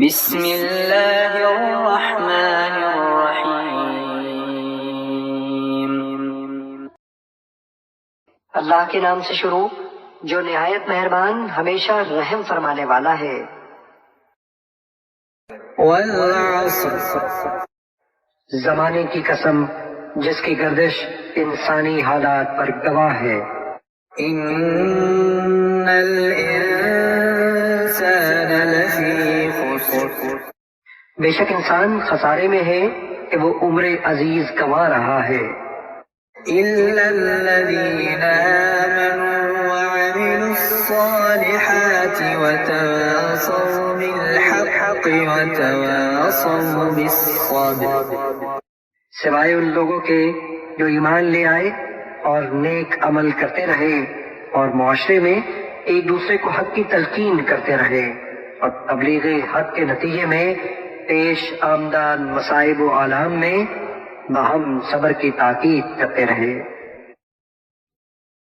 بسم اللہ الرحمن الرحیم۔ اللہ کے نام سے شروع جو نہایت مہربان ہمیشہ رحم فرمانے والا ہے۔ والعصر، زمانے کی قسم جس کی گردش انسانی حالات پر گواہ ہے۔ ان الانسان لفی خسر، بے شک انسان خسارے میں ہے کہ وہ عمر عزیز گنوا رہا ہے۔ الا الذین آمنوا وعملوا الصالحات وتواصوا بالحق وتواصوا بالصبر، سوائے ان لوگوں کے جو ایمان لے آئے اور نیک عمل کرتے رہے اور معاشرے میں ایک دوسرے کو حق کی تلقین کرتے رہے اور تبلیغ حق کے نتیجے میں پیش آمدہ مصائب و آلام میں باہم صبر کی تاکید کرتے رہے۔